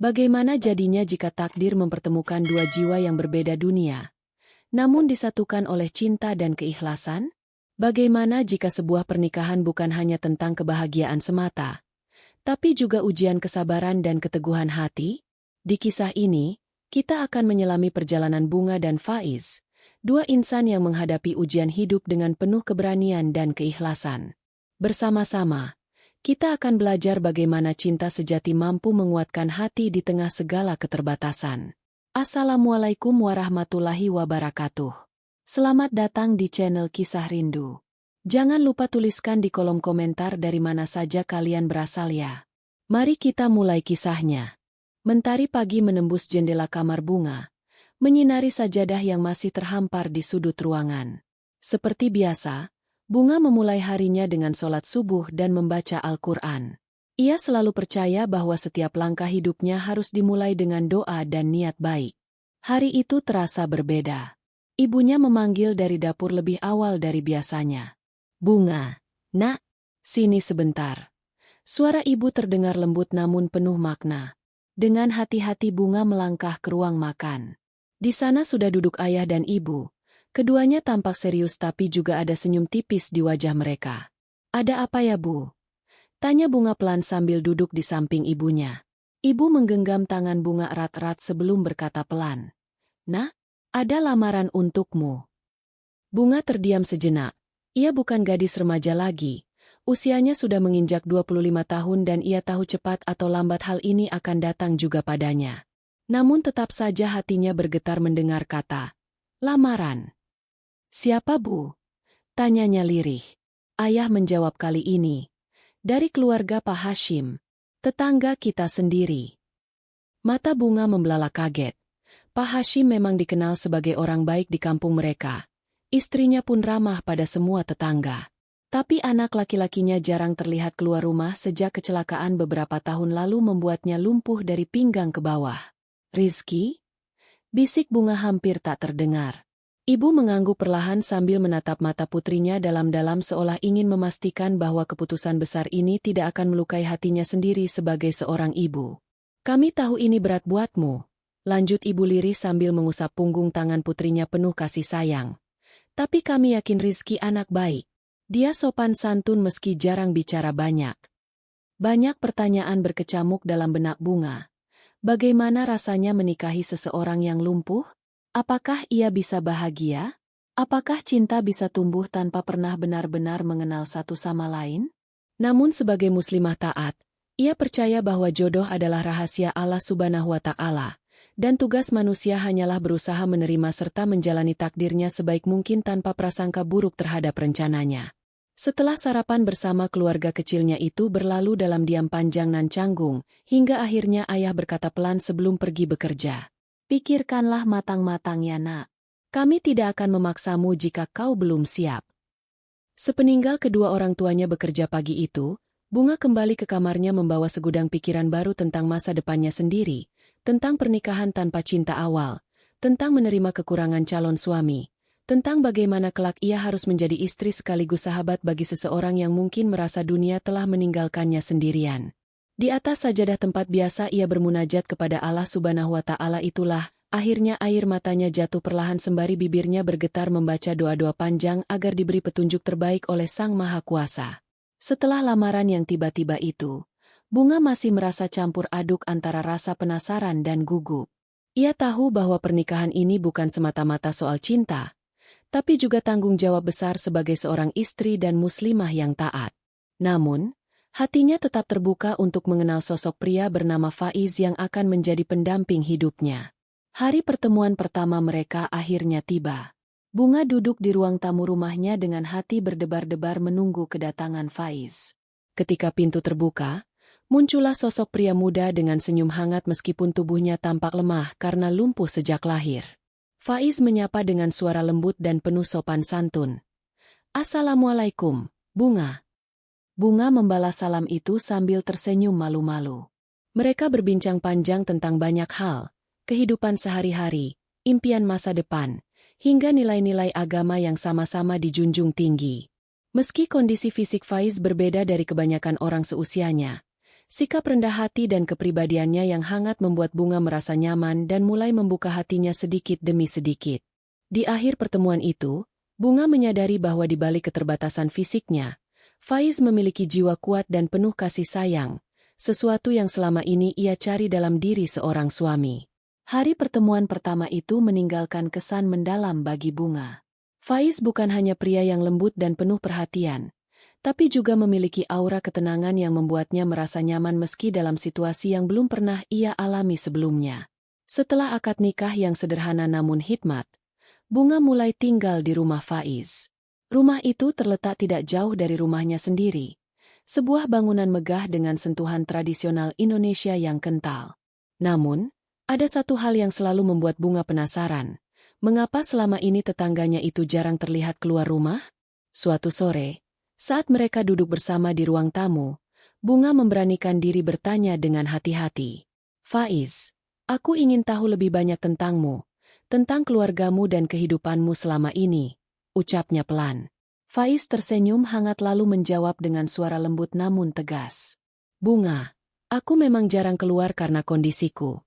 Bagaimana jadinya jika takdir mempertemukan dua jiwa yang berbeda dunia, namun disatukan oleh cinta dan keikhlasan? Bagaimana jika sebuah pernikahan bukan hanya tentang kebahagiaan semata, tapi juga ujian kesabaran dan keteguhan hati? Di kisah ini, kita akan menyelami perjalanan Bunga dan Faiz, dua insan yang menghadapi ujian hidup dengan penuh keberanian dan keikhlasan. Bersama-sama, kita akan belajar bagaimana cinta sejati mampu menguatkan hati di tengah segala keterbatasan. Assalamualaikum warahmatullahi wabarakatuh. Selamat datang di channel Kisah Rindu. Jangan lupa tuliskan di kolom komentar dari mana saja kalian berasal ya. Mari kita mulai kisahnya. Mentari pagi menembus jendela kamar Bunga, menyinari sajadah yang masih terhampar di sudut ruangan. Seperti biasa, Bunga memulai harinya dengan sholat subuh dan membaca Al-Quran. Ia selalu percaya bahwa setiap langkah hidupnya harus dimulai dengan doa dan niat baik. Hari itu terasa berbeda. Ibunya memanggil dari dapur lebih awal dari biasanya. "Bunga, nak, sini sebentar." Suara ibu terdengar lembut namun penuh makna. Dengan hati-hati Bunga melangkah ke ruang makan. Di sana sudah duduk ayah dan ibu. Keduanya tampak serius tapi juga ada senyum tipis di wajah mereka. "Ada apa ya, Bu?" tanya Bunga pelan sambil duduk di samping ibunya. Ibu menggenggam tangan Bunga erat-erat sebelum berkata pelan, "Nah, ada lamaran untukmu." Bunga terdiam sejenak. Ia bukan gadis remaja lagi. Usianya sudah menginjak 25 tahun dan ia tahu cepat atau lambat hal ini akan datang juga padanya. Namun tetap saja hatinya bergetar mendengar kata, "Lamaran." "Siapa, Bu?" tanyanya lirih. Ayah menjawab kali ini, "Dari keluarga Pak Hashim, tetangga kita sendiri." Mata Bunga membelalak kaget. Pak Hashim memang dikenal sebagai orang baik di kampung mereka. Istrinya pun ramah pada semua tetangga. Tapi anak laki-lakinya jarang terlihat keluar rumah sejak kecelakaan beberapa tahun lalu membuatnya lumpuh dari pinggang ke bawah. "Rizky?" bisik Bunga hampir tak terdengar. Ibu mengangguk perlahan sambil menatap mata putrinya dalam-dalam seolah ingin memastikan bahwa keputusan besar ini tidak akan melukai hatinya sendiri sebagai seorang ibu. "Kami tahu ini berat buatmu," lanjut ibu lirih sambil mengusap punggung tangan putrinya penuh kasih sayang. "Tapi kami yakin Rizky anak baik. Dia sopan santun meski jarang bicara banyak." Banyak pertanyaan berkecamuk dalam benak Bunga. Bagaimana rasanya menikahi seseorang yang lumpuh? Apakah ia bisa bahagia? Apakah cinta bisa tumbuh tanpa pernah benar-benar mengenal satu sama lain? Namun sebagai muslimah taat, ia percaya bahwa jodoh adalah rahasia Allah Subhanahu wa Ta'ala, dan tugas manusia hanyalah berusaha menerima serta menjalani takdirnya sebaik mungkin tanpa prasangka buruk terhadap rencananya. Setelah sarapan bersama keluarga kecilnya itu berlalu dalam diam panjang nan canggung, hingga akhirnya ayah berkata pelan sebelum pergi bekerja. "Pikirkanlah matang-matang ya nak. Kami tidak akan memaksamu jika kau belum siap." Sepeninggal kedua orang tuanya bekerja pagi itu, Bunga kembali ke kamarnya membawa segudang pikiran baru tentang masa depannya sendiri, tentang pernikahan tanpa cinta awal, tentang menerima kekurangan calon suami, tentang bagaimana kelak ia harus menjadi istri sekaligus sahabat bagi seseorang yang mungkin merasa dunia telah meninggalkannya sendirian. Di atas sajadah tempat biasa ia bermunajat kepada Allah Subhanahu wa Ta'ala itulah, akhirnya air matanya jatuh perlahan sembari bibirnya bergetar membaca doa-doa panjang agar diberi petunjuk terbaik oleh Sang Maha Kuasa. Setelah lamaran yang tiba-tiba itu, Bunga masih merasa campur aduk antara rasa penasaran dan gugup. Ia tahu bahwa pernikahan ini bukan semata-mata soal cinta, tapi juga tanggung jawab besar sebagai seorang istri dan muslimah yang taat. Namun, hatinya tetap terbuka untuk mengenal sosok pria bernama Faiz yang akan menjadi pendamping hidupnya. Hari pertemuan pertama mereka akhirnya tiba. Bunga duduk di ruang tamu rumahnya dengan hati berdebar-debar menunggu kedatangan Faiz. Ketika pintu terbuka, muncullah sosok pria muda dengan senyum hangat meskipun tubuhnya tampak lemah karena lumpuh sejak lahir. Faiz menyapa dengan suara lembut dan penuh sopan santun. "Assalamualaikum, Bunga." Bunga membalas salam itu sambil tersenyum malu-malu. Mereka berbincang panjang tentang banyak hal, kehidupan sehari-hari, impian masa depan, hingga nilai-nilai agama yang sama-sama dijunjung tinggi. Meski kondisi fisik Faiz berbeda dari kebanyakan orang seusianya, Sikap rendah hati dan kepribadiannya yang hangat membuat Bunga merasa nyaman dan mulai membuka hatinya sedikit demi sedikit. Di akhir pertemuan itu, Bunga menyadari bahwa di balik keterbatasan fisiknya, Faiz memiliki jiwa kuat dan penuh kasih sayang, sesuatu yang selama ini ia cari dalam diri seorang suami. Hari pertemuan pertama itu meninggalkan kesan mendalam bagi Bunga. Faiz bukan hanya pria yang lembut dan penuh perhatian, tapi juga memiliki aura ketenangan yang membuatnya merasa nyaman meski dalam situasi yang belum pernah ia alami sebelumnya. Setelah akad nikah yang sederhana namun hikmat, Bunga mulai tinggal di rumah Faiz. Rumah itu terletak tidak jauh dari rumahnya sendiri, sebuah bangunan megah dengan sentuhan tradisional Indonesia yang kental. Namun, ada satu hal yang selalu membuat Bunga penasaran, mengapa selama ini tetangganya itu jarang terlihat keluar rumah? Suatu sore, saat mereka duduk bersama di ruang tamu, Bunga memberanikan diri bertanya dengan hati-hati. "Faiz, aku ingin tahu lebih banyak tentangmu, tentang keluargamu dan kehidupanmu selama ini," ucapnya pelan. Faiz tersenyum hangat lalu menjawab dengan suara lembut namun tegas. "Bunga, aku memang jarang keluar karena kondisiku.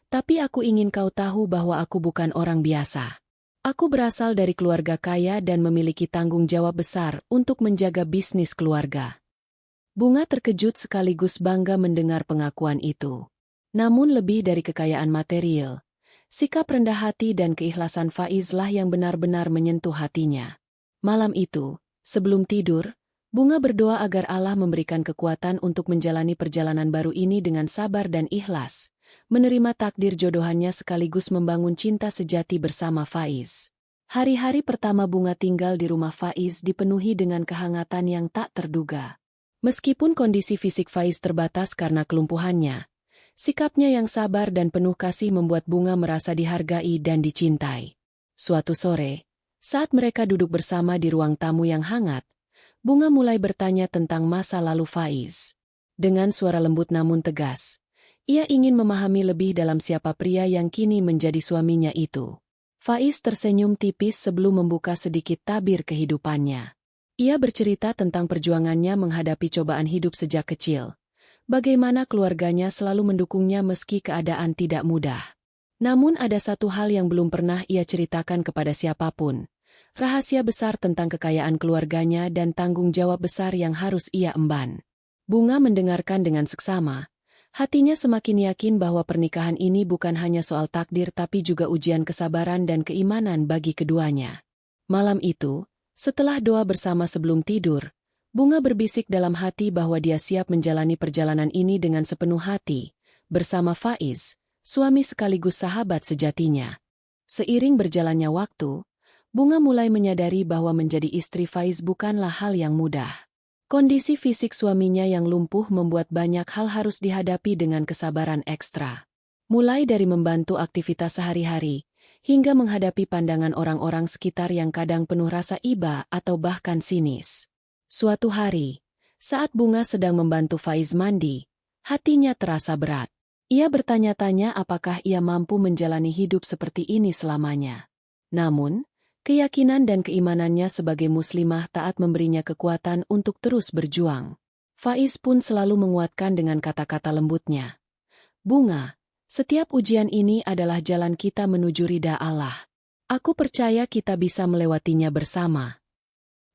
Tapi aku ingin kau tahu bahwa aku bukan orang biasa. Aku berasal dari keluarga kaya dan memiliki tanggung jawab besar untuk menjaga bisnis keluarga." Bunga terkejut sekaligus bangga mendengar pengakuan itu. Namun lebih dari kekayaan material, sikap rendah hati dan keikhlasan Faizlah yang benar-benar menyentuh hatinya. Malam itu, sebelum tidur, Bunga berdoa agar Allah memberikan kekuatan untuk menjalani perjalanan baru ini dengan sabar dan ikhlas, menerima takdir jodohannya sekaligus membangun cinta sejati bersama Faiz. Hari-hari pertama Bunga tinggal di rumah Faiz dipenuhi dengan kehangatan yang tak terduga. Meskipun kondisi fisik Faiz terbatas karena kelumpuhannya, sikapnya yang sabar dan penuh kasih membuat Bunga merasa dihargai dan dicintai. Suatu sore, saat mereka duduk bersama di ruang tamu yang hangat, Bunga mulai bertanya tentang masa lalu Faiz. Dengan suara lembut namun tegas, ia ingin memahami lebih dalam siapa pria yang kini menjadi suaminya itu. Faiz tersenyum tipis sebelum membuka sedikit tabir kehidupannya. Ia bercerita tentang perjuangannya menghadapi cobaan hidup sejak kecil. Bagaimana keluarganya selalu mendukungnya meski keadaan tidak mudah. Namun ada satu hal yang belum pernah ia ceritakan kepada siapapun. Rahasia besar tentang kekayaan keluarganya dan tanggung jawab besar yang harus ia emban. Bunga mendengarkan dengan seksama. Hatinya semakin yakin bahwa pernikahan ini bukan hanya soal takdir tapi juga ujian kesabaran dan keimanan bagi keduanya. Malam itu, setelah doa bersama sebelum tidur, Bunga berbisik dalam hati bahwa dia siap menjalani perjalanan ini dengan sepenuh hati, bersama Faiz, suami sekaligus sahabat sejatinya. Seiring berjalannya waktu, Bunga mulai menyadari bahwa menjadi istri Faiz bukanlah hal yang mudah. Kondisi fisik suaminya yang lumpuh membuat banyak hal harus dihadapi dengan kesabaran ekstra. Mulai dari membantu aktivitas sehari-hari, hingga menghadapi pandangan orang-orang sekitar yang kadang penuh rasa iba atau bahkan sinis. Suatu hari, saat Bunga sedang membantu Faiz mandi, hatinya terasa berat. Ia bertanya-tanya apakah ia mampu menjalani hidup seperti ini selamanya. Namun, keyakinan dan keimanannya sebagai muslimah taat memberinya kekuatan untuk terus berjuang. Faiz pun selalu menguatkan dengan kata-kata lembutnya. "Bunga, setiap ujian ini adalah jalan kita menuju ridha Allah. Aku percaya kita bisa melewatinya bersama."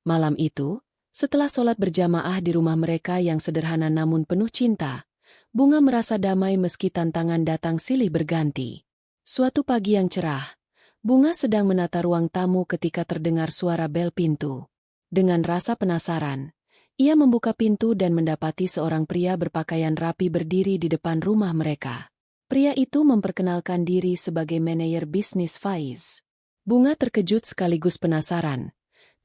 Malam itu, setelah sholat berjamaah di rumah mereka yang sederhana namun penuh cinta, Bunga merasa damai meski tantangan datang silih berganti. Suatu pagi yang cerah, Bunga sedang menata ruang tamu ketika terdengar suara bel pintu. Dengan rasa penasaran, ia membuka pintu dan mendapati seorang pria berpakaian rapi berdiri di depan rumah mereka. Pria itu memperkenalkan diri sebagai manajer bisnis Faiz. Bunga terkejut sekaligus penasaran,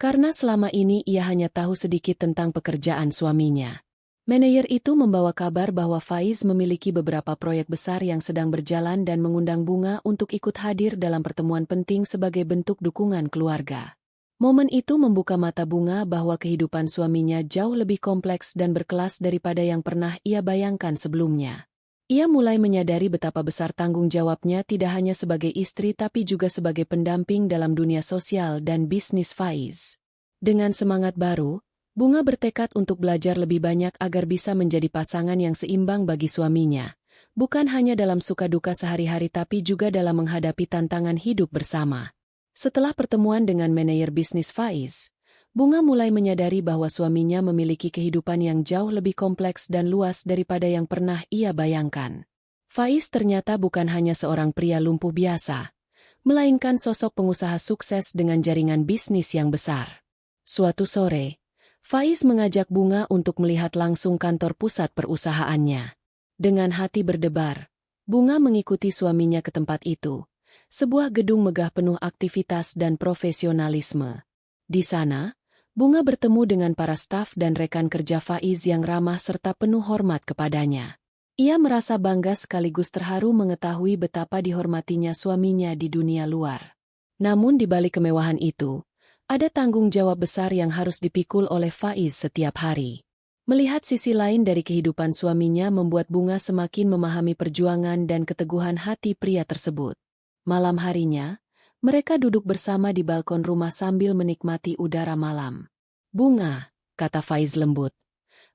karena selama ini ia hanya tahu sedikit tentang pekerjaan suaminya. Manajer itu membawa kabar bahwa Faiz memiliki beberapa proyek besar yang sedang berjalan dan mengundang Bunga untuk ikut hadir dalam pertemuan penting sebagai bentuk dukungan keluarga. Momen itu membuka mata Bunga bahwa kehidupan suaminya jauh lebih kompleks dan berkelas daripada yang pernah ia bayangkan sebelumnya. Ia mulai menyadari betapa besar tanggung jawabnya tidak hanya sebagai istri tapi juga sebagai pendamping dalam dunia sosial dan bisnis Faiz. Dengan semangat baru, Bunga bertekad untuk belajar lebih banyak agar bisa menjadi pasangan yang seimbang bagi suaminya, bukan hanya dalam suka duka sehari-hari tapi juga dalam menghadapi tantangan hidup bersama. Setelah pertemuan dengan manajer bisnis Faiz, Bunga mulai menyadari bahwa suaminya memiliki kehidupan yang jauh lebih kompleks dan luas daripada yang pernah ia bayangkan. Faiz ternyata bukan hanya seorang pria lumpuh biasa, melainkan sosok pengusaha sukses dengan jaringan bisnis yang besar. Suatu sore, Faiz mengajak Bunga untuk melihat langsung kantor pusat perusahaannya. Dengan hati berdebar, Bunga mengikuti suaminya ke tempat itu, sebuah gedung megah penuh aktivitas dan profesionalisme. Di sana, Bunga bertemu dengan para staf dan rekan kerja Faiz yang ramah serta penuh hormat kepadanya. Ia merasa bangga sekaligus terharu mengetahui betapa dihormatinya suaminya di dunia luar. Namun di balik kemewahan itu, ada tanggung jawab besar yang harus dipikul oleh Faiz setiap hari. Melihat sisi lain dari kehidupan suaminya membuat Bunga semakin memahami perjuangan dan keteguhan hati pria tersebut. Malam harinya, mereka duduk bersama di balkon rumah sambil menikmati udara malam. "Bunga," kata Faiz lembut,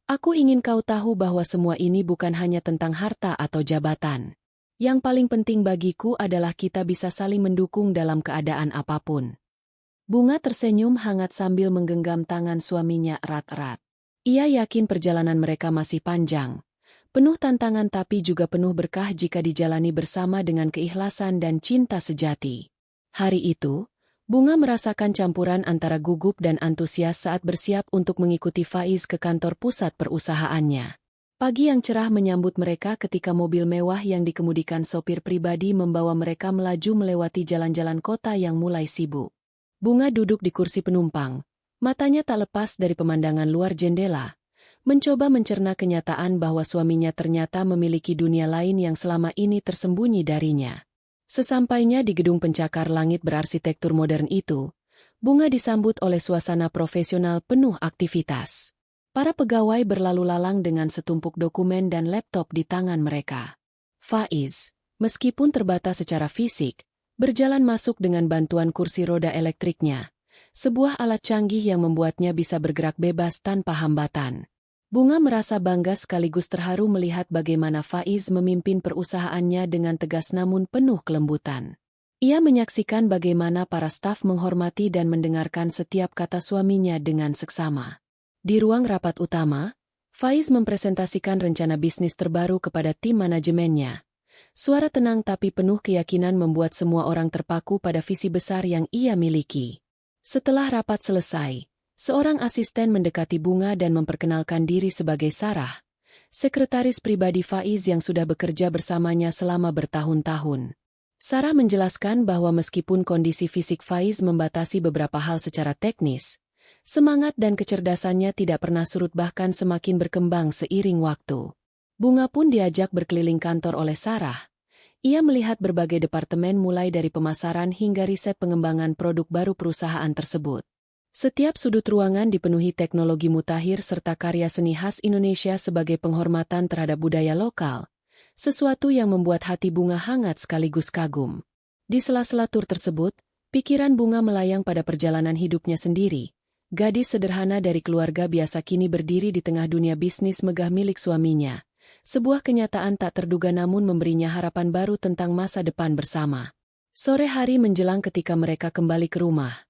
"aku ingin kau tahu bahwa semua ini bukan hanya tentang harta atau jabatan. Yang paling penting bagiku adalah kita bisa saling mendukung dalam keadaan apapun." Bunga tersenyum hangat sambil menggenggam tangan suaminya erat-erat. Ia yakin perjalanan mereka masih panjang, penuh tantangan tapi juga penuh berkah jika dijalani bersama dengan keikhlasan dan cinta sejati. Hari itu, Bunga merasakan campuran antara gugup dan antusias saat bersiap untuk mengikuti Faiz ke kantor pusat perusahaannya. Pagi yang cerah menyambut mereka ketika mobil mewah yang dikemudikan sopir pribadi membawa mereka melaju melewati jalan-jalan kota yang mulai sibuk. Bunga duduk di kursi penumpang, matanya tak lepas dari pemandangan luar jendela, mencoba mencerna kenyataan bahwa suaminya ternyata memiliki dunia lain yang selama ini tersembunyi darinya. Sesampainya di gedung pencakar langit berarsitektur modern itu, Bunga disambut oleh suasana profesional penuh aktivitas. Para pegawai berlalu lalang dengan setumpuk dokumen dan laptop di tangan mereka. Faiz, meskipun terbatas secara fisik, berjalan masuk dengan bantuan kursi roda elektriknya, sebuah alat canggih yang membuatnya bisa bergerak bebas tanpa hambatan. Bunga merasa bangga sekaligus terharu melihat bagaimana Faiz memimpin perusahaannya dengan tegas namun penuh kelembutan. Ia menyaksikan bagaimana para staf menghormati dan mendengarkan setiap kata suaminya dengan seksama. Di ruang rapat utama, Faiz mempresentasikan rencana bisnis terbaru kepada tim manajemennya. Suara tenang tapi penuh keyakinan membuat semua orang terpaku pada visi besar yang ia miliki. Setelah rapat selesai, seorang asisten mendekati Bunga dan memperkenalkan diri sebagai Sarah, sekretaris pribadi Faiz yang sudah bekerja bersamanya selama bertahun-tahun. Sarah menjelaskan bahwa meskipun kondisi fisik Faiz membatasi beberapa hal secara teknis, semangat dan kecerdasannya tidak pernah surut bahkan semakin berkembang seiring waktu. Bunga pun diajak berkeliling kantor oleh Sarah. Ia melihat berbagai departemen mulai dari pemasaran hingga riset pengembangan produk baru perusahaan tersebut. Setiap sudut ruangan dipenuhi teknologi mutakhir serta karya seni khas Indonesia sebagai penghormatan terhadap budaya lokal, sesuatu yang membuat hati Bunga hangat sekaligus kagum. Di sela-sela tur tersebut, pikiran Bunga melayang pada perjalanan hidupnya sendiri. Gadis sederhana dari keluarga biasa kini berdiri di tengah dunia bisnis megah milik suaminya. Sebuah kenyataan tak terduga namun memberinya harapan baru tentang masa depan bersama. Sore hari menjelang ketika mereka kembali ke rumah.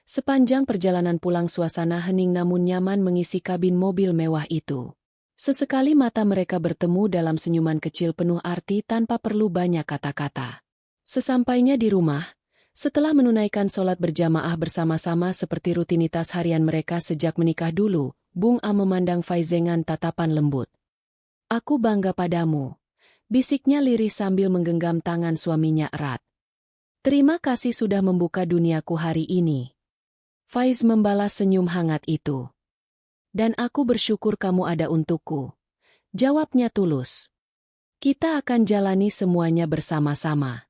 Sepanjang perjalanan pulang suasana hening namun nyaman mengisi kabin mobil mewah itu. Sesekali mata mereka bertemu dalam senyuman kecil penuh arti tanpa perlu banyak kata-kata. Sesampainya di rumah, setelah menunaikan sholat berjamaah bersama-sama seperti rutinitas harian mereka sejak menikah dulu, Bunga memandang Faiz dengan tatapan lembut. "Aku bangga padamu," bisiknya lirih sambil menggenggam tangan suaminya erat. "Terima kasih sudah membuka duniaku hari ini." Faiz membalas senyum hangat itu. "Dan aku bersyukur kamu ada untukku," jawabnya tulus. "Kita akan jalani semuanya bersama-sama."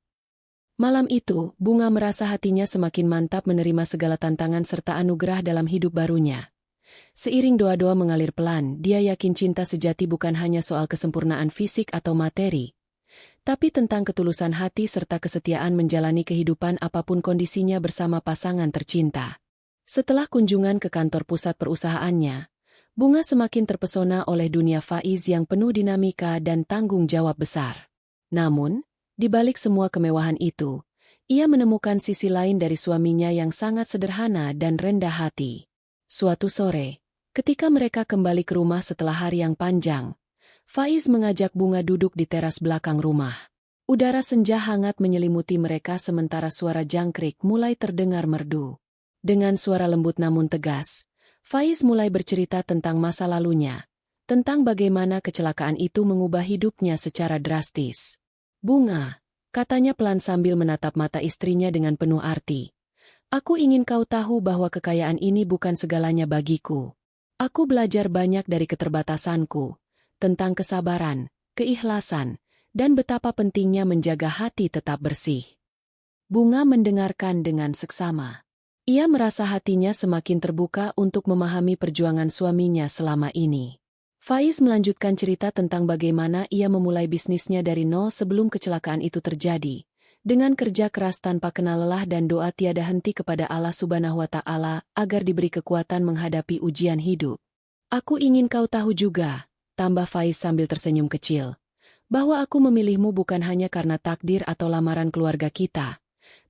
Malam itu, Bunga merasa hatinya semakin mantap menerima segala tantangan serta anugerah dalam hidup barunya. Seiring doa-doa mengalir pelan, dia yakin cinta sejati bukan hanya soal kesempurnaan fisik atau materi, tapi tentang ketulusan hati serta kesetiaan menjalani kehidupan apapun kondisinya bersama pasangan tercinta. Setelah kunjungan ke kantor pusat perusahaannya, Bunga semakin terpesona oleh dunia Faiz yang penuh dinamika dan tanggung jawab besar. Namun, di balik semua kemewahan itu, ia menemukan sisi lain dari suaminya yang sangat sederhana dan rendah hati. Suatu sore, ketika mereka kembali ke rumah setelah hari yang panjang, Faiz mengajak Bunga duduk di teras belakang rumah. Udara senja hangat menyelimuti mereka sementara suara jangkrik mulai terdengar merdu. Dengan suara lembut namun tegas, Faiz mulai bercerita tentang masa lalunya, tentang bagaimana kecelakaan itu mengubah hidupnya secara drastis. "Bunga," katanya pelan sambil menatap mata istrinya dengan penuh arti. "Aku ingin kau tahu bahwa kekayaan ini bukan segalanya bagiku. Aku belajar banyak dari keterbatasanku, tentang kesabaran, keikhlasan, dan betapa pentingnya menjaga hati tetap bersih." Bunga mendengarkan dengan seksama. Ia merasa hatinya semakin terbuka untuk memahami perjuangan suaminya selama ini. Faiz melanjutkan cerita tentang bagaimana ia memulai bisnisnya dari nol sebelum kecelakaan itu terjadi, dengan kerja keras tanpa kenal lelah dan doa tiada henti kepada Allah Subhanahu wa Ta'ala agar diberi kekuatan menghadapi ujian hidup. "Aku ingin kau tahu juga," tambah Faiz sambil tersenyum kecil, "bahwa aku memilihmu bukan hanya karena takdir atau lamaran keluarga kita,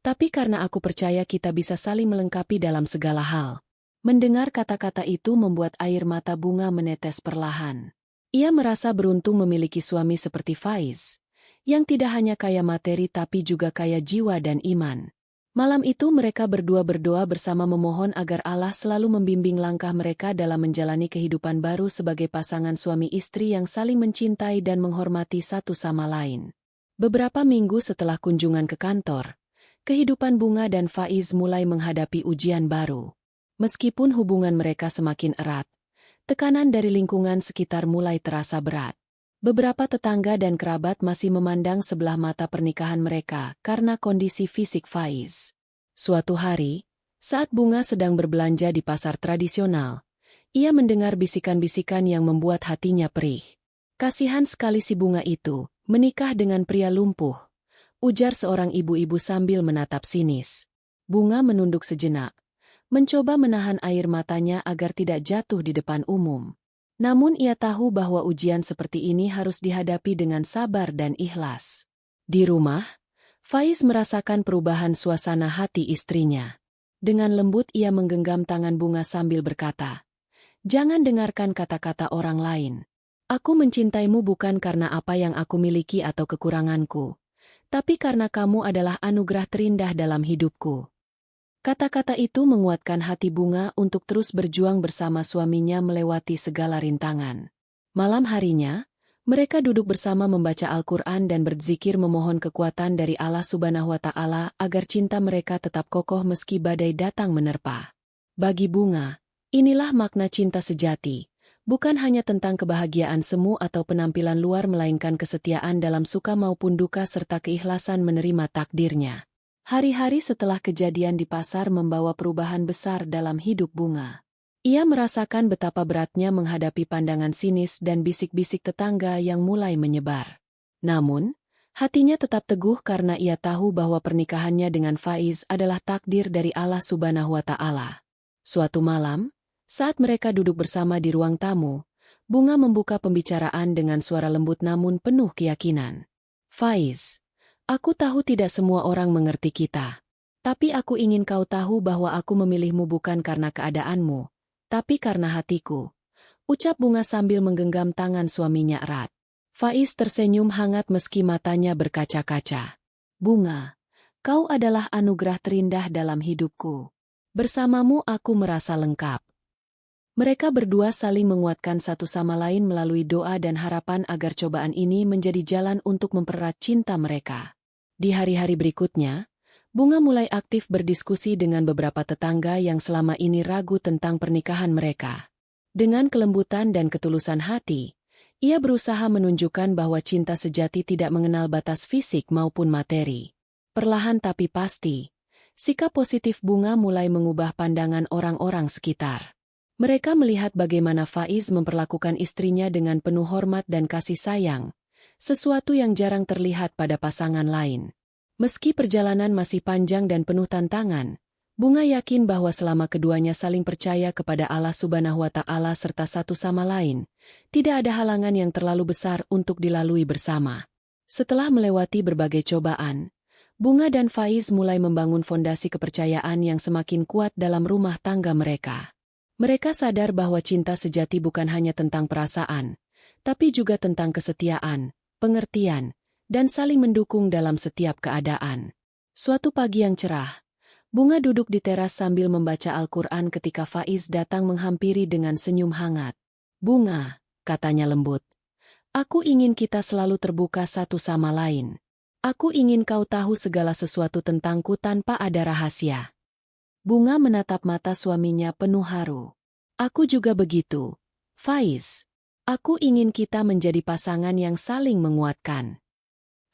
tapi karena aku percaya kita bisa saling melengkapi dalam segala hal." Mendengar kata-kata itu membuat air mata Bunga menetes perlahan. Ia merasa beruntung memiliki suami seperti Faiz, yang tidak hanya kaya materi tapi juga kaya jiwa dan iman. Malam itu mereka berdua berdoa bersama memohon agar Allah selalu membimbing langkah mereka dalam menjalani kehidupan baru sebagai pasangan suami istri yang saling mencintai dan menghormati satu sama lain. Beberapa minggu setelah kunjungan ke kantor, kehidupan Bunga dan Faiz mulai menghadapi ujian baru. Meskipun hubungan mereka semakin erat, tekanan dari lingkungan sekitar mulai terasa berat. Beberapa tetangga dan kerabat masih memandang sebelah mata pernikahan mereka karena kondisi fisik Faiz. Suatu hari, saat Bunga sedang berbelanja di pasar tradisional, ia mendengar bisikan-bisikan yang membuat hatinya perih. "Kasihan sekali si Bunga itu, menikah dengan pria lumpuh," ujar seorang ibu-ibu sambil menatap sinis. Bunga menunduk sejenak, mencoba menahan air matanya agar tidak jatuh di depan umum. Namun ia tahu bahwa ujian seperti ini harus dihadapi dengan sabar dan ikhlas. Di rumah, Faiz merasakan perubahan suasana hati istrinya. Dengan lembut ia menggenggam tangan Bunga sambil berkata, "Jangan dengarkan kata-kata orang lain. Aku mencintaimu bukan karena apa yang aku miliki atau kekuranganku, tapi karena kamu adalah anugerah terindah dalam hidupku." Kata-kata itu menguatkan hati Bunga untuk terus berjuang bersama suaminya melewati segala rintangan. Malam harinya, mereka duduk bersama membaca Al-Quran dan berzikir memohon kekuatan dari Allah Subhanahu wa Ta'ala agar cinta mereka tetap kokoh meski badai datang menerpa. Bagi Bunga, inilah makna cinta sejati, bukan hanya tentang kebahagiaan semu atau penampilan luar melainkan kesetiaan dalam suka maupun duka serta keikhlasan menerima takdirnya. Hari-hari setelah kejadian di pasar membawa perubahan besar dalam hidup Bunga. Ia merasakan betapa beratnya menghadapi pandangan sinis dan bisik-bisik tetangga yang mulai menyebar. Namun, hatinya tetap teguh karena ia tahu bahwa pernikahannya dengan Faiz adalah takdir dari Allah Subhanahu wa Ta'ala. Suatu malam, saat mereka duduk bersama di ruang tamu, Bunga membuka pembicaraan dengan suara lembut namun penuh keyakinan. "Faiz, aku tahu tidak semua orang mengerti kita. Tapi aku ingin kau tahu bahwa aku memilihmu bukan karena keadaanmu, tapi karena hatiku," ucap Bunga sambil menggenggam tangan suaminya erat. Faiz tersenyum hangat meski matanya berkaca-kaca. "Bunga, kau adalah anugerah terindah dalam hidupku. Bersamamu aku merasa lengkap." Mereka berdua saling menguatkan satu sama lain melalui doa dan harapan agar cobaan ini menjadi jalan untuk mempererat cinta mereka. Di hari-hari berikutnya, Bunga mulai aktif berdiskusi dengan beberapa tetangga yang selama ini ragu tentang pernikahan mereka. Dengan kelembutan dan ketulusan hati, ia berusaha menunjukkan bahwa cinta sejati tidak mengenal batas fisik maupun materi. Perlahan tapi pasti, sikap positif Bunga mulai mengubah pandangan orang-orang sekitar. Mereka melihat bagaimana Faiz memperlakukan istrinya dengan penuh hormat dan kasih sayang, sesuatu yang jarang terlihat pada pasangan lain. Meski perjalanan masih panjang dan penuh tantangan, Bunga yakin bahwa selama keduanya saling percaya kepada Allah Subhanahu wa Ta'ala serta satu sama lain, tidak ada halangan yang terlalu besar untuk dilalui bersama. Setelah melewati berbagai cobaan, Bunga dan Faiz mulai membangun fondasi kepercayaan yang semakin kuat dalam rumah tangga mereka. Mereka sadar bahwa cinta sejati bukan hanya tentang perasaan, tapi juga tentang kesetiaan, pengertian, dan saling mendukung dalam setiap keadaan. Suatu pagi yang cerah, Bunga duduk di teras sambil membaca Al-Quran ketika Faiz datang menghampiri dengan senyum hangat. "Bunga," katanya lembut, "aku ingin kita selalu terbuka satu sama lain. Aku ingin kau tahu segala sesuatu tentangku tanpa ada rahasia." Bunga menatap mata suaminya penuh haru. "Aku juga begitu, Faiz. Aku ingin kita menjadi pasangan yang saling menguatkan."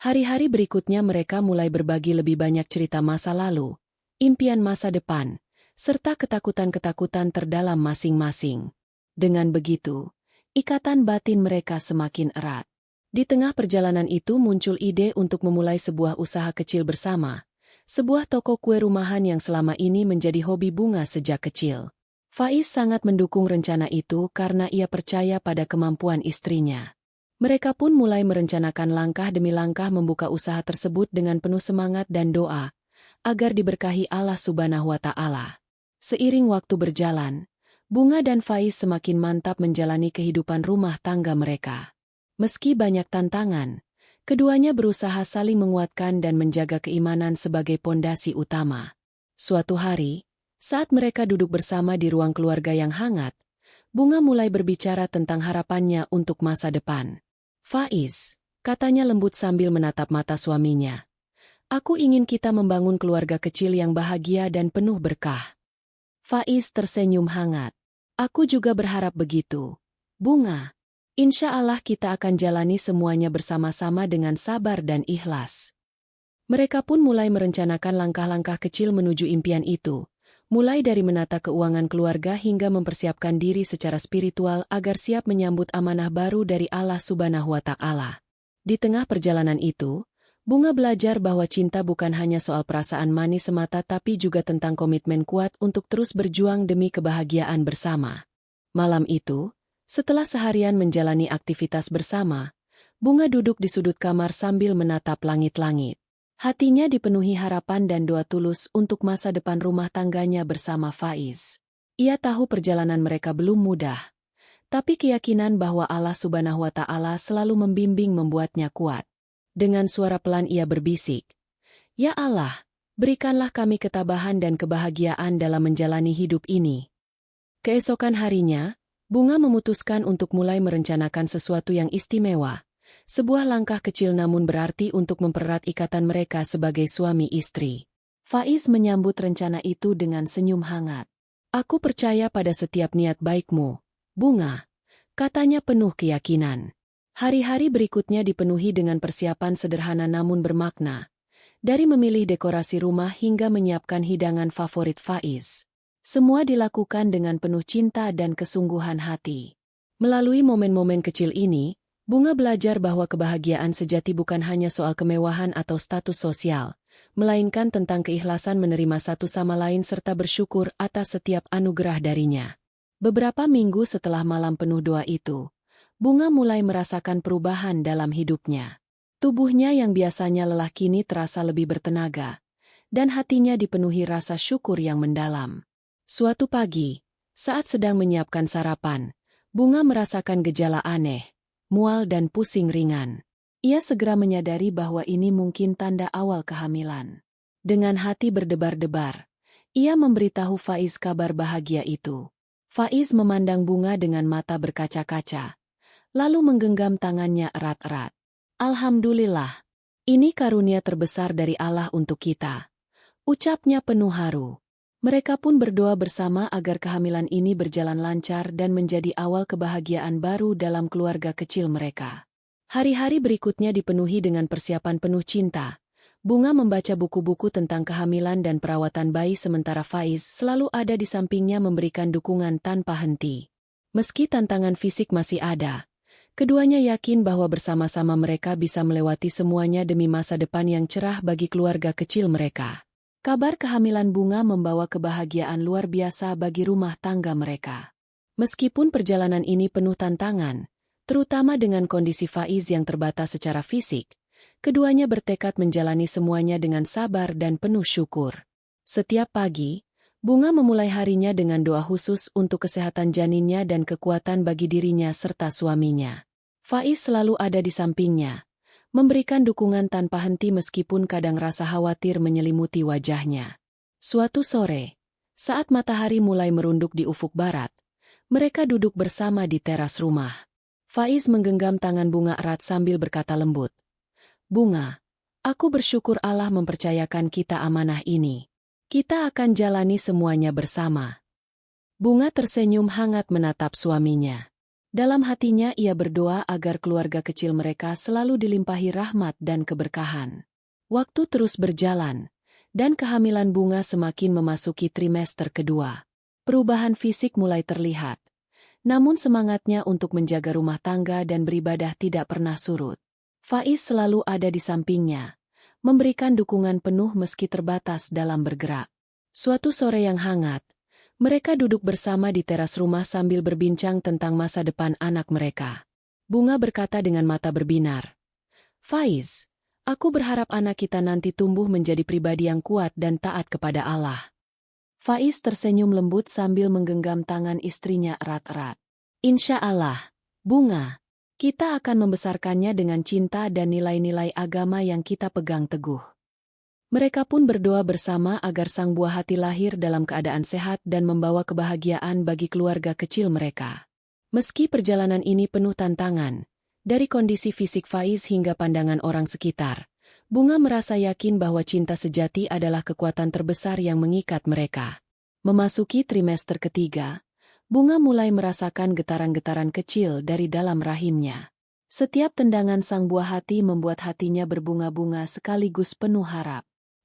Hari-hari berikutnya mereka mulai berbagi lebih banyak cerita masa lalu, impian masa depan, serta ketakutan-ketakutan terdalam masing-masing. Dengan begitu, ikatan batin mereka semakin erat. Di tengah perjalanan itu muncul ide untuk memulai sebuah usaha kecil bersama, sebuah toko kue rumahan yang selama ini menjadi hobi Bunga sejak kecil. Faiz sangat mendukung rencana itu karena ia percaya pada kemampuan istrinya. Mereka pun mulai merencanakan langkah demi langkah membuka usaha tersebut dengan penuh semangat dan doa, agar diberkahi Allah Subhanahu wa Ta'ala. Seiring waktu berjalan, Bunga dan Faiz semakin mantap menjalani kehidupan rumah tangga mereka. Meski banyak tantangan, keduanya berusaha saling menguatkan dan menjaga keimanan sebagai pondasi utama. Suatu hari, saat mereka duduk bersama di ruang keluarga yang hangat, Bunga mulai berbicara tentang harapannya untuk masa depan. "Faiz," katanya lembut sambil menatap mata suaminya, "aku ingin kita membangun keluarga kecil yang bahagia dan penuh berkah." Faiz tersenyum hangat. "Aku juga berharap begitu, Bunga. Insya Allah kita akan jalani semuanya bersama-sama dengan sabar dan ikhlas." Mereka pun mulai merencanakan langkah-langkah kecil menuju impian itu, mulai dari menata keuangan keluarga hingga mempersiapkan diri secara spiritual agar siap menyambut amanah baru dari Allah Subhanahu wa Ta'ala. Di tengah perjalanan itu, Bunga belajar bahwa cinta bukan hanya soal perasaan manis semata tapi juga tentang komitmen kuat untuk terus berjuang demi kebahagiaan bersama. Malam itu, setelah seharian menjalani aktivitas bersama, Bunga duduk di sudut kamar sambil menatap langit-langit. Hatinya dipenuhi harapan dan doa tulus untuk masa depan rumah tangganya bersama Faiz. Ia tahu perjalanan mereka belum mudah, tapi keyakinan bahwa Allah Subhanahu wa Ta'ala selalu membimbing membuatnya kuat. Dengan suara pelan ia berbisik, "Ya Allah, berikanlah kami ketabahan dan kebahagiaan dalam menjalani hidup ini." Keesokan harinya, Bunga memutuskan untuk mulai merencanakan sesuatu yang istimewa, sebuah langkah kecil namun berarti untuk mempererat ikatan mereka sebagai suami istri. Faiz menyambut rencana itu dengan senyum hangat. "Aku percaya pada setiap niat baikmu, Bunga," katanya penuh keyakinan. Hari-hari berikutnya dipenuhi dengan persiapan sederhana namun bermakna, dari memilih dekorasi rumah hingga menyiapkan hidangan favorit Faiz. Semua dilakukan dengan penuh cinta dan kesungguhan hati. Melalui momen-momen kecil ini, Bunga belajar bahwa kebahagiaan sejati bukan hanya soal kemewahan atau status sosial, melainkan tentang keikhlasan menerima satu sama lain serta bersyukur atas setiap anugerah darinya. Beberapa minggu setelah malam penuh doa itu, Bunga mulai merasakan perubahan dalam hidupnya. Tubuhnya yang biasanya lelah kini terasa lebih bertenaga, dan hatinya dipenuhi rasa syukur yang mendalam. Suatu pagi, saat sedang menyiapkan sarapan, Bunga merasakan gejala aneh, mual dan pusing ringan. Ia segera menyadari bahwa ini mungkin tanda awal kehamilan. Dengan hati berdebar-debar, ia memberitahu Faiz kabar bahagia itu. Faiz memandang Bunga dengan mata berkaca-kaca, lalu menggenggam tangannya erat-erat. "Alhamdulillah, ini karunia terbesar dari Allah untuk kita," ucapnya penuh haru. Mereka pun berdoa bersama agar kehamilan ini berjalan lancar dan menjadi awal kebahagiaan baru dalam keluarga kecil mereka. Hari-hari berikutnya dipenuhi dengan persiapan penuh cinta. Bunga membaca buku-buku tentang kehamilan dan perawatan bayi sementara Faiz selalu ada di sampingnya memberikan dukungan tanpa henti. Meski tantangan fisik masih ada, keduanya yakin bahwa bersama-sama mereka bisa melewati semuanya demi masa depan yang cerah bagi keluarga kecil mereka. Kabar kehamilan Bunga membawa kebahagiaan luar biasa bagi rumah tangga mereka. Meskipun perjalanan ini penuh tantangan, terutama dengan kondisi Faiz yang terbatas secara fisik, keduanya bertekad menjalani semuanya dengan sabar dan penuh syukur. Setiap pagi, Bunga memulai harinya dengan doa khusus untuk kesehatan janinnya dan kekuatan bagi dirinya serta suaminya. Faiz selalu ada di sampingnya, memberikan dukungan tanpa henti meskipun kadang rasa khawatir menyelimuti wajahnya. Suatu sore, saat matahari mulai merunduk di ufuk barat, mereka duduk bersama di teras rumah. Faiz menggenggam tangan Bunga erat sambil berkata lembut, "Bunga, aku bersyukur Allah mempercayakan kita amanah ini. Kita akan jalani semuanya bersama." Bunga tersenyum hangat menatap suaminya. Dalam hatinya ia berdoa agar keluarga kecil mereka selalu dilimpahi rahmat dan keberkahan. Waktu terus berjalan, dan kehamilan Bunga semakin memasuki trimester kedua. Perubahan fisik mulai terlihat, namun semangatnya untuk menjaga rumah tangga dan beribadah tidak pernah surut. Faiz selalu ada di sampingnya, memberikan dukungan penuh meski terbatas dalam bergerak. Suatu sore yang hangat, mereka duduk bersama di teras rumah sambil berbincang tentang masa depan anak mereka. Bunga berkata dengan mata berbinar, "Faiz, aku berharap anak kita nanti tumbuh menjadi pribadi yang kuat dan taat kepada Allah." Faiz tersenyum lembut sambil menggenggam tangan istrinya erat-erat. "Insya Allah, Bunga, kita akan membesarkannya dengan cinta dan nilai-nilai agama yang kita pegang teguh." Mereka pun berdoa bersama agar sang buah hati lahir dalam keadaan sehat dan membawa kebahagiaan bagi keluarga kecil mereka. Meski perjalanan ini penuh tantangan, dari kondisi fisik Faiz hingga pandangan orang sekitar, Bunga merasa yakin bahwa cinta sejati adalah kekuatan terbesar yang mengikat mereka. Memasuki trimester ketiga, Bunga mulai merasakan getaran-getaran kecil dari dalam rahimnya. Setiap tendangan sang buah hati membuat hatinya berbunga-bunga sekaligus penuh harap.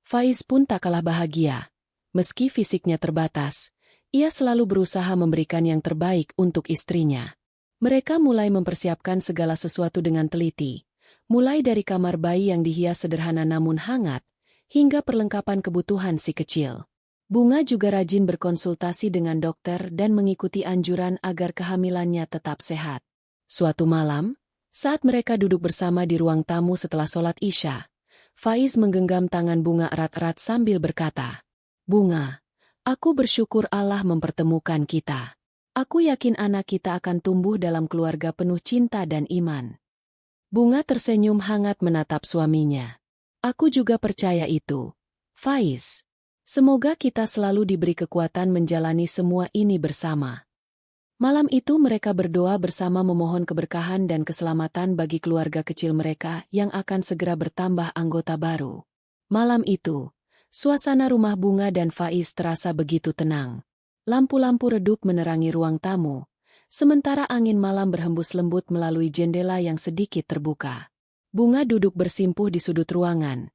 Faiz pun tak kalah bahagia. Meski fisiknya terbatas, ia selalu berusaha memberikan yang terbaik untuk istrinya. Mereka mulai mempersiapkan segala sesuatu dengan teliti, mulai dari kamar bayi yang dihias sederhana namun hangat, hingga perlengkapan kebutuhan si kecil. Bunga juga rajin berkonsultasi dengan dokter dan mengikuti anjuran agar kehamilannya tetap sehat. Suatu malam, saat mereka duduk bersama di ruang tamu setelah sholat Isya, Faiz menggenggam tangan Bunga erat-erat sambil berkata, "Bunga, aku bersyukur Allah mempertemukan kita. Aku yakin anak kita akan tumbuh dalam keluarga penuh cinta dan iman." Bunga tersenyum hangat menatap suaminya. "Aku juga percaya itu, Faiz. Semoga kita selalu diberi kekuatan menjalani semua ini bersama." Malam itu mereka berdoa bersama memohon keberkahan dan keselamatan bagi keluarga kecil mereka yang akan segera bertambah anggota baru. Malam itu, suasana rumah Bunga dan Faiz terasa begitu tenang. Lampu-lampu redup menerangi ruang tamu, sementara angin malam berhembus lembut melalui jendela yang sedikit terbuka. Bunga duduk bersimpuh di sudut ruangan.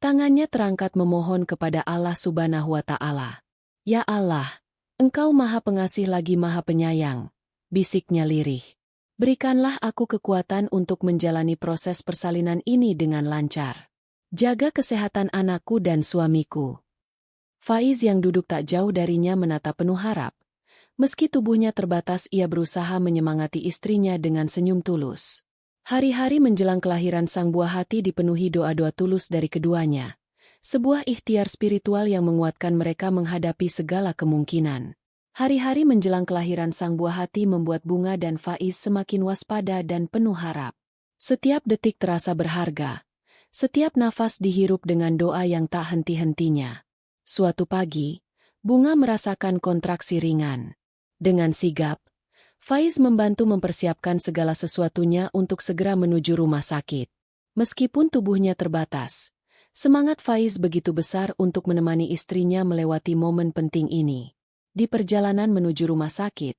Tangannya terangkat memohon kepada Allah Subhanahu wa Ta'ala. "Ya Allah, Engkau Maha Pengasih lagi Maha Penyayang," bisiknya lirih. "Berikanlah aku kekuatan untuk menjalani proses persalinan ini dengan lancar. Jaga kesehatan anakku dan suamiku." Faiz yang duduk tak jauh darinya menatap penuh harap. Meski tubuhnya terbatas, ia berusaha menyemangati istrinya dengan senyum tulus. Hari-hari menjelang kelahiran sang buah hati dipenuhi doa-doa tulus dari keduanya. Sebuah ikhtiar spiritual yang menguatkan mereka menghadapi segala kemungkinan. Hari-hari menjelang kelahiran sang buah hati membuat Bunga dan Faiz semakin waspada dan penuh harap. Setiap detik terasa berharga. Setiap nafas dihirup dengan doa yang tak henti-hentinya. Suatu pagi, Bunga merasakan kontraksi ringan. Dengan sigap, Faiz membantu mempersiapkan segala sesuatunya untuk segera menuju rumah sakit. Meskipun tubuhnya terbatas, semangat Faiz begitu besar untuk menemani istrinya melewati momen penting ini. Di perjalanan menuju rumah sakit,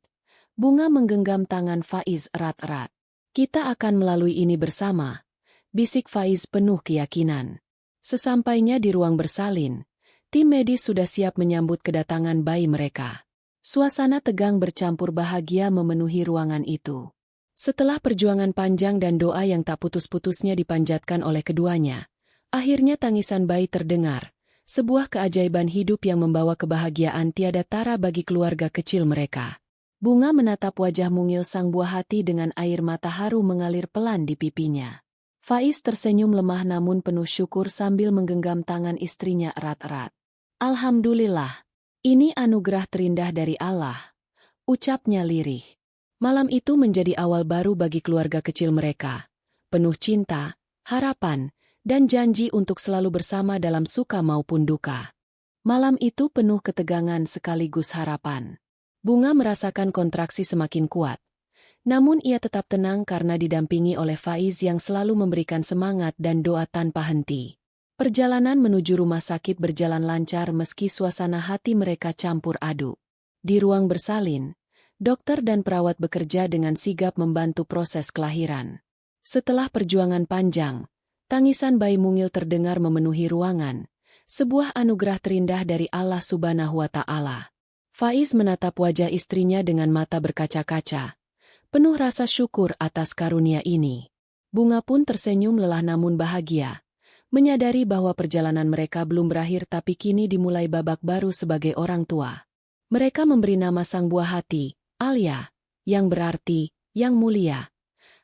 Bunga menggenggam tangan Faiz erat-erat. "Kita akan melalui ini bersama," bisik Faiz penuh keyakinan. Sesampainya di ruang bersalin, tim medis sudah siap menyambut kedatangan bayi mereka. Suasana tegang bercampur bahagia memenuhi ruangan itu. Setelah perjuangan panjang dan doa yang tak putus-putusnya dipanjatkan oleh keduanya, akhirnya tangisan bayi terdengar, Sebuah keajaiban hidup yang membawa kebahagiaan tiada tara bagi keluarga kecil mereka. Bunga menatap wajah mungil sang buah hati dengan air mata haru mengalir pelan di pipinya. Faiz tersenyum lemah namun penuh syukur sambil menggenggam tangan istrinya erat-erat. Alhamdulillah, ini anugerah terindah dari Allah, ucapnya lirih. Malam itu menjadi awal baru bagi keluarga kecil mereka, penuh cinta, harapan, dan janji untuk selalu bersama dalam suka maupun duka. Malam itu penuh ketegangan sekaligus harapan. Bunga merasakan kontraksi semakin kuat. Namun ia tetap tenang karena didampingi oleh Faiz yang selalu memberikan semangat dan doa tanpa henti. Perjalanan menuju rumah sakit berjalan lancar meski suasana hati mereka campur aduk. Di ruang bersalin, dokter dan perawat bekerja dengan sigap membantu proses kelahiran. Setelah perjuangan panjang, tangisan bayi mungil terdengar memenuhi ruangan, sebuah anugerah terindah dari Allah Subhanahu wa Ta'ala. Faiz menatap wajah istrinya dengan mata berkaca-kaca, penuh rasa syukur atas karunia ini. Bunga pun tersenyum lelah namun bahagia, menyadari bahwa perjalanan mereka belum berakhir tapi kini dimulai babak baru sebagai orang tua. Mereka memberi nama sang buah hati, Alia, yang berarti, yang mulia.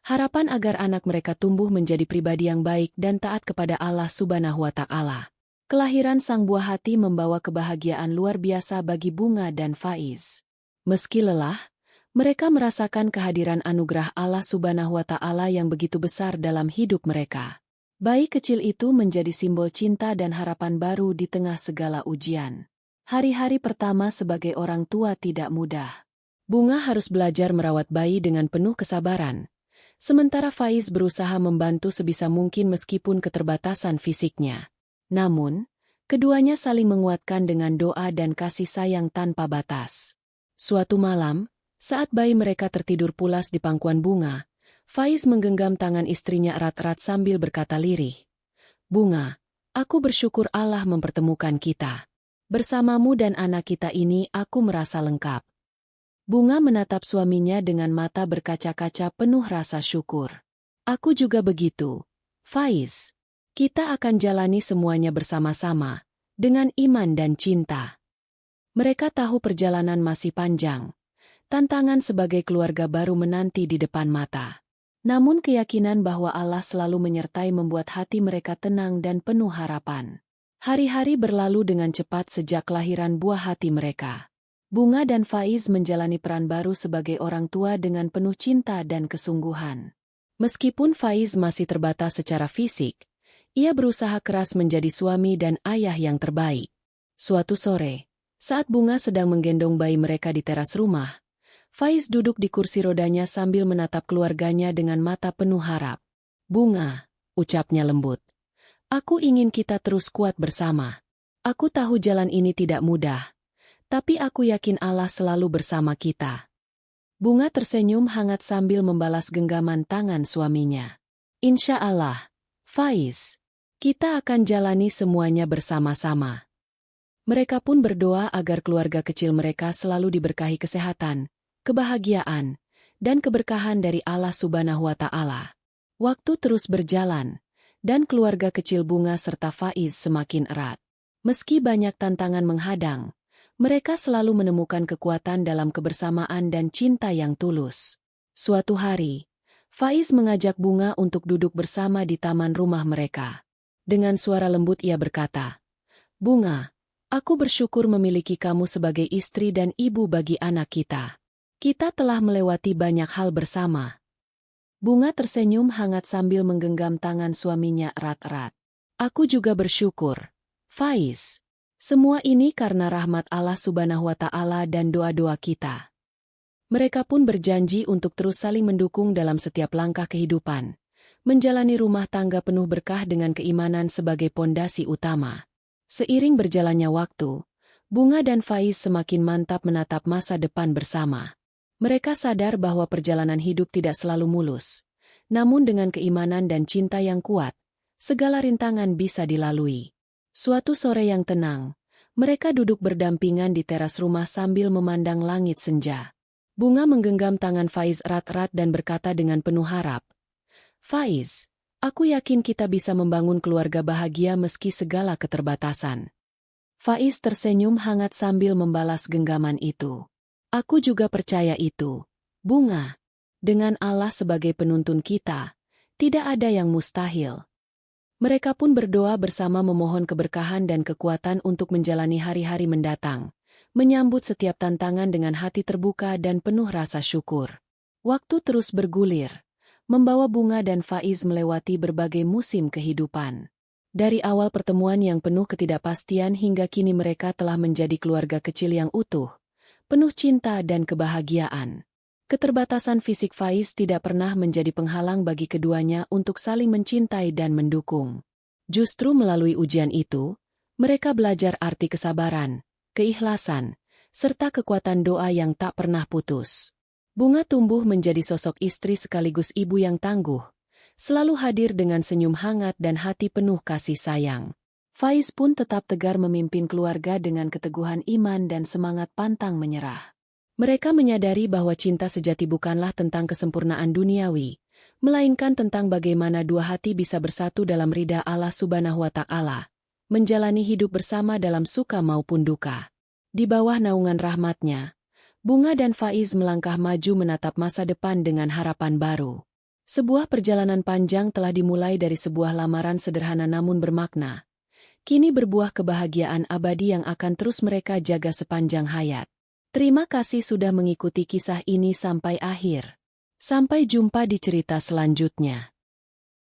Harapan agar anak mereka tumbuh menjadi pribadi yang baik dan taat kepada Allah Subhanahu wa Ta'ala. Kelahiran sang buah hati membawa kebahagiaan luar biasa bagi Bunga dan Faiz. Meski lelah, mereka merasakan kehadiran anugerah Allah Subhanahu wa Ta'ala yang begitu besar dalam hidup mereka. Bayi kecil itu menjadi simbol cinta dan harapan baru di tengah segala ujian. Hari-hari pertama sebagai orang tua tidak mudah. Bunga harus belajar merawat bayi dengan penuh kesabaran, sementara Faiz berusaha membantu sebisa mungkin meskipun keterbatasan fisiknya. Namun, keduanya saling menguatkan dengan doa dan kasih sayang tanpa batas. Suatu malam, saat bayi mereka tertidur pulas di pangkuan Bunga, Faiz menggenggam tangan istrinya erat-erat sambil berkata lirih, "Bunga, aku bersyukur Allah mempertemukan kita. Bersamamu dan anak kita ini aku merasa lengkap." Bunga menatap suaminya dengan mata berkaca-kaca penuh rasa syukur. "Aku juga begitu, Faiz. Kita akan jalani semuanya bersama-sama, dengan iman dan cinta." Mereka tahu perjalanan masih panjang. Tantangan sebagai keluarga baru menanti di depan mata. Namun keyakinan bahwa Allah selalu menyertai membuat hati mereka tenang dan penuh harapan. Hari-hari berlalu dengan cepat sejak kelahiran buah hati mereka. Bunga dan Faiz menjalani peran baru sebagai orang tua dengan penuh cinta dan kesungguhan. Meskipun Faiz masih terbatas secara fisik, ia berusaha keras menjadi suami dan ayah yang terbaik. Suatu sore, saat Bunga sedang menggendong bayi mereka di teras rumah, Faiz duduk di kursi rodanya sambil menatap keluarganya dengan mata penuh harap. "Bunga," ucapnya lembut, "aku ingin kita terus kuat bersama. Aku tahu jalan ini tidak mudah, tapi aku yakin Allah selalu bersama kita." Bunga tersenyum hangat sambil membalas genggaman tangan suaminya. "Insya Allah, Faiz, kita akan jalani semuanya bersama-sama." Mereka pun berdoa agar keluarga kecil mereka selalu diberkahi kesehatan, kebahagiaan, dan keberkahan dari Allah Subhanahu wa Ta'ala. Waktu terus berjalan, dan keluarga kecil Bunga serta Faiz semakin erat. Meski banyak tantangan menghadang, mereka selalu menemukan kekuatan dalam kebersamaan dan cinta yang tulus. Suatu hari, Faiz mengajak Bunga untuk duduk bersama di taman rumah mereka. Dengan suara lembut ia berkata, "Bunga, aku bersyukur memiliki kamu sebagai istri dan ibu bagi anak kita. Kita telah melewati banyak hal bersama." Bunga tersenyum hangat sambil menggenggam tangan suaminya erat-erat. "Aku juga bersyukur, Faiz. Semua ini karena rahmat Allah Subhanahu wa Ta'ala dan doa-doa kita." Mereka pun berjanji untuk terus saling mendukung dalam setiap langkah kehidupan, menjalani rumah tangga penuh berkah dengan keimanan sebagai pondasi utama. Seiring berjalannya waktu, Bunga dan Faiz semakin mantap menatap masa depan bersama. Mereka sadar bahwa perjalanan hidup tidak selalu mulus. Namun dengan keimanan dan cinta yang kuat, segala rintangan bisa dilalui. Suatu sore yang tenang, mereka duduk berdampingan di teras rumah sambil memandang langit senja. Bunga menggenggam tangan Faiz erat-erat dan berkata dengan penuh harap, "Faiz, aku yakin kita bisa membangun keluarga bahagia meski segala keterbatasan." Faiz tersenyum hangat sambil membalas genggaman itu. Aku juga percaya itu, Bunga. Dengan Allah sebagai penuntun kita, tidak ada yang mustahil. Mereka pun berdoa bersama memohon keberkahan dan kekuatan untuk menjalani hari-hari mendatang, menyambut setiap tantangan dengan hati terbuka dan penuh rasa syukur. Waktu terus bergulir, membawa Bunga dan Faiz melewati berbagai musim kehidupan. Dari awal pertemuan yang penuh ketidakpastian hingga kini mereka telah menjadi keluarga kecil yang utuh, penuh cinta dan kebahagiaan. Keterbatasan fisik Faiz tidak pernah menjadi penghalang bagi keduanya untuk saling mencintai dan mendukung. Justru melalui ujian itu, mereka belajar arti kesabaran, keikhlasan, serta kekuatan doa yang tak pernah putus. Bunga tumbuh menjadi sosok istri sekaligus ibu yang tangguh, selalu hadir dengan senyum hangat dan hati penuh kasih sayang. Faiz pun tetap tegar memimpin keluarga dengan keteguhan iman dan semangat pantang menyerah. Mereka menyadari bahwa cinta sejati bukanlah tentang kesempurnaan duniawi, melainkan tentang bagaimana dua hati bisa bersatu dalam ridha Allah Subhanahu wa Ta'ala, menjalani hidup bersama dalam suka maupun duka. Di bawah naungan rahmat-Nya, Bunga dan Faiz melangkah maju menatap masa depan dengan harapan baru. Sebuah perjalanan panjang telah dimulai dari sebuah lamaran sederhana namun bermakna. Kini berbuah kebahagiaan abadi yang akan terus mereka jaga sepanjang hayat. Terima kasih sudah mengikuti kisah ini sampai akhir. Sampai jumpa di cerita selanjutnya.